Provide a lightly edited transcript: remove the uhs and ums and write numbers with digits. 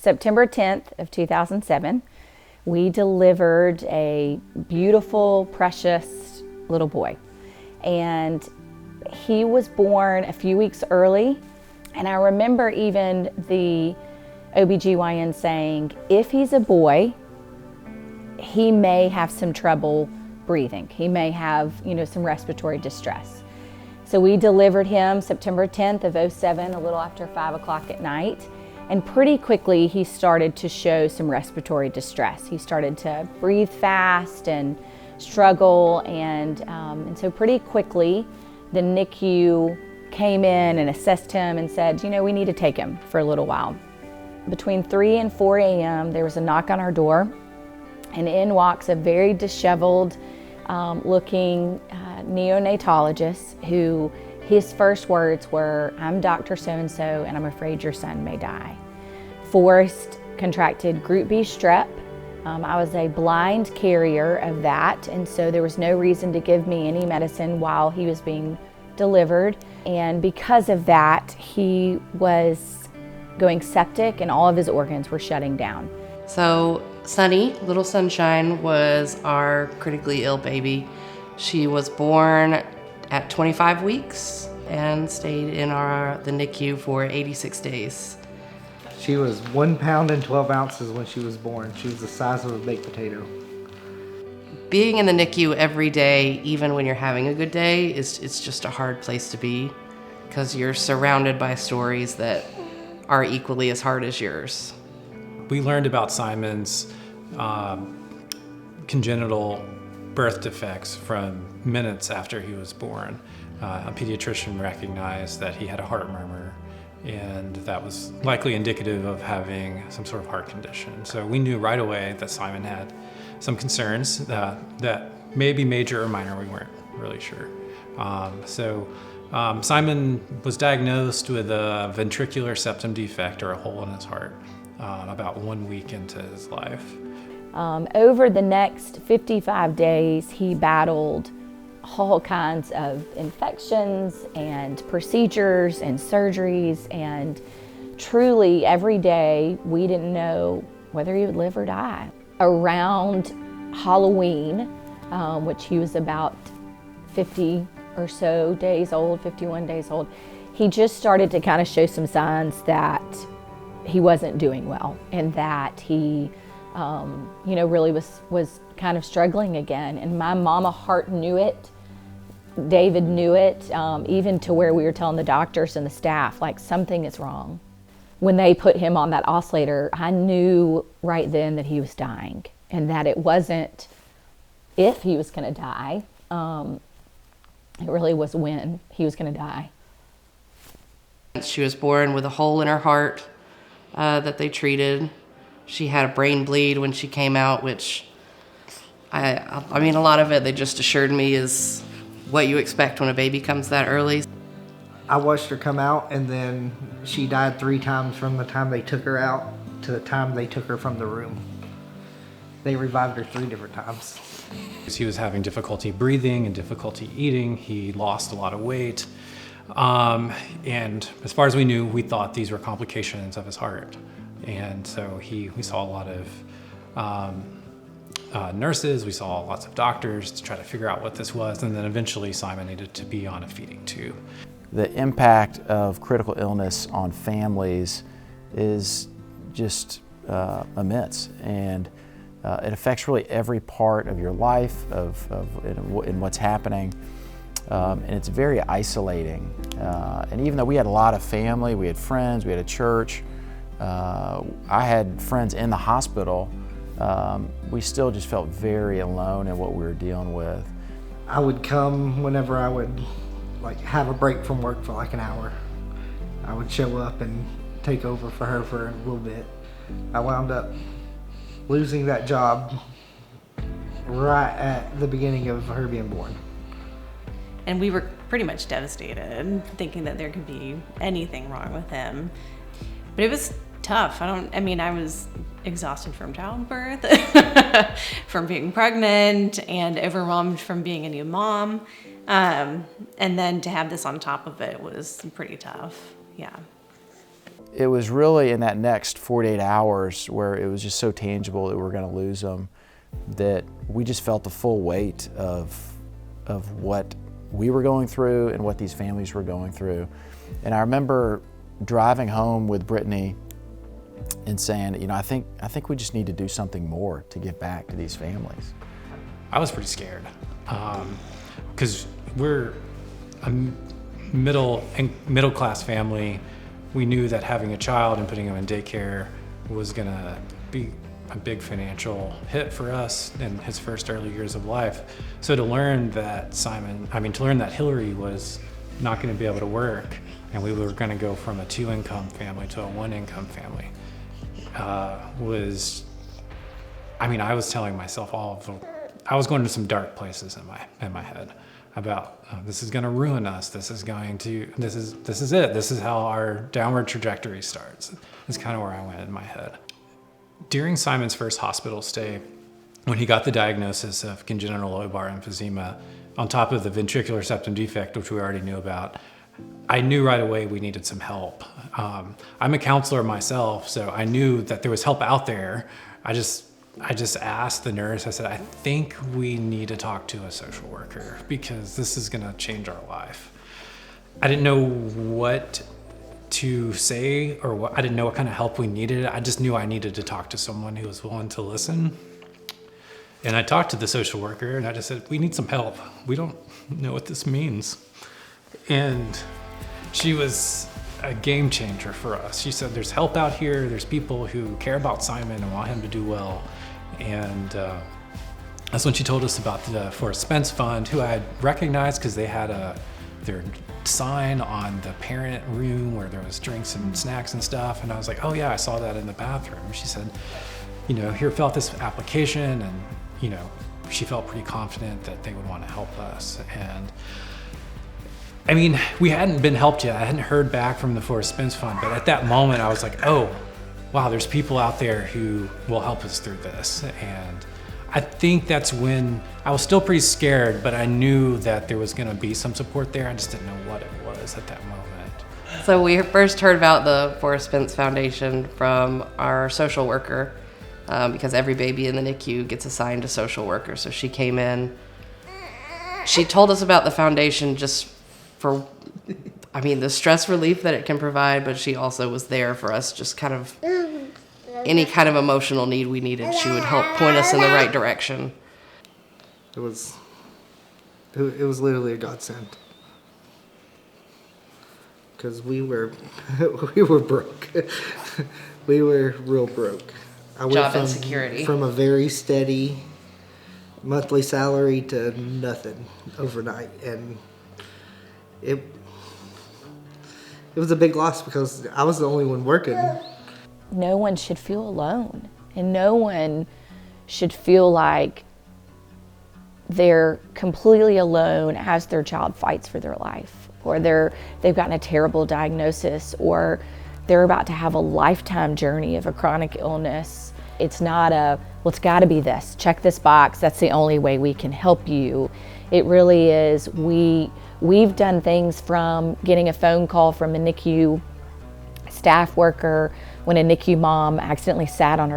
September 10th of 2007, we delivered a beautiful, precious little boy. And he was born a few weeks early. And I remember even the OBGYN saying, if he's a boy, he may have some trouble breathing. He may have, some respiratory distress. So we delivered him September 10th of 2007, a little after 5 o'clock at night. And pretty quickly, he started to show some respiratory distress. He started to breathe fast and struggle. And so pretty quickly, the NICU came in and assessed him and said, we need to take him for a little while. Between 3 and 4 a.m., there was a knock on our door, and in walks a very disheveled looking neonatologist who his first words were, "I'm Dr. So-and-so, and I'm afraid your son may die." Forrest contracted Group B strep. I was a blind carrier of that, and so there was no reason to give me any medicine while he was being delivered. And because of that, he was going septic and all of his organs were shutting down. So Sunny, little Sunshine, was our critically ill baby. She was born at 25 weeks and stayed in the NICU for 86 days. She was 1 pound and 12 ounces when she was born. She was the size of a baked potato. Being in the NICU every day, even when you're having a good day, it's just a hard place to be because you're surrounded by stories that are equally as hard as yours. We learned about Simon's congenital birth defects from minutes after he was born. A pediatrician recognized that he had a heart murmur, and that was likely indicative of having some sort of heart condition. So we knew right away that Simon had some concerns that may be major or minor, we weren't really sure. Simon was diagnosed with a ventricular septum defect, or a hole in his heart, about 1 week into his life. Over the next 55 days, he battled all kinds of infections and procedures and surgeries, and truly every day we didn't know whether he would live or die. Around Halloween, which he was about 50 or so days old, 51 days old, he just started to kind of show some signs that he wasn't doing well and that he really was kind of struggling again. And my mama heart knew it. David knew it, even to where we were telling the doctors and the staff, like, something is wrong. When they put him on that oscillator, I knew right then that he was dying and that it wasn't if he was going to die. It really was when he was going to die. She was born with a hole in her heart that they treated. She had a brain bleed when she came out, which I mean, a lot of it they just assured me is what you expect when a baby comes that early. I watched her come out, and then she died 3 times from the time they took her out to the time they took her from the room. They revived her 3 different times. He was having difficulty breathing and difficulty eating. He lost a lot of weight. And as far as we knew, we thought these were complications of his heart. And so we saw a lot of nurses, we saw lots of doctors to try to figure out what this was, and then eventually Simon needed to be on a feeding tube. The impact of critical illness on families is just immense, and it affects really every part of your life, in what's happening, and it's very isolating. And even though we had a lot of family, we had friends, we had a church, I had friends in the hospital, we still just felt very alone in what we were dealing with. I would come whenever I would have a break from work for an hour. I would show up and take over for her for a little bit. I wound up losing that job right at the beginning of her being born. And we were pretty much devastated, thinking that there could be anything wrong with him. But it was tough. I was exhausted from childbirth, from being pregnant, and overwhelmed from being a new mom. And then to have this on top of it was pretty tough, yeah. it was really in that next 48 hours where it was just so tangible that we were going to lose them, that we just felt the full weight of what we were going through and what these families were going through. And I remember driving home with Brittany and saying, you know, I think we just need to do something more to give back to these families. I was pretty scared because we're a middle class family. We knew that having a child and putting him in daycare was gonna be a big financial hit for us in his first early years of life. So to learn that Hillary was not gonna be able to work, and we were gonna go from a 2-income family to a 1-income family, I was telling myself I was going to some dark places in my head about this is going to ruin us. This is it. This is how our downward trajectory starts. That's kind of where I went in my head. During Simon's first hospital stay, when he got the diagnosis of congenital lobar emphysema, on top of the ventricular septum defect, which we already knew about, I knew right away we needed some help. I'm a counselor myself, so I knew that there was help out there. I just asked the nurse, I said, I think we need to talk to a social worker because this is gonna change our life. I didn't know what to say I didn't know what kind of help we needed. I just knew I needed to talk to someone who was willing to listen. And I talked to the social worker and I just said, we need some help. We don't know what this means. And she was a game changer for us. She said, there's help out here. There's people who care about Simon and want him to do well. And that's when she told us about the Forrest Spence Fund, who I had recognized because they had their sign on the parent room where there was drinks and snacks and stuff. And I was like, oh yeah, I saw that in the bathroom. She said, you know, here, fill out this application. And, you know, she felt pretty confident that they would want to help us. And I mean, we hadn't been helped yet. I hadn't heard back from the Forrest Spence Fund, but at that moment I was like, oh, wow, there's people out there who will help us through this. And I think that's when I was still pretty scared, but I knew that there was gonna be some support there. I just didn't know what it was at that moment. So we first heard about the Forrest Spence Foundation from our social worker, because every baby in the NICU gets assigned a social worker. So she came in, she told us about the foundation just for, the stress relief that it can provide, but she also was there for us, just kind of any kind of emotional need we needed. She would help point us in the right direction. It was literally a godsend. Because we were broke. We were real broke. I went Job insecurity. From a very steady monthly salary to nothing overnight, and it was a big loss because I was the only one working. No one should feel alone, and no one should feel like they're completely alone as their child fights for their life, or they've gotten a terrible diagnosis, or they're about to have a lifetime journey of a chronic illness. It's not well, it's got to be this. Check this box. That's the only way we can help you. It really is. We've done things from getting a phone call from a NICU staff worker when a NICU mom accidentally sat on her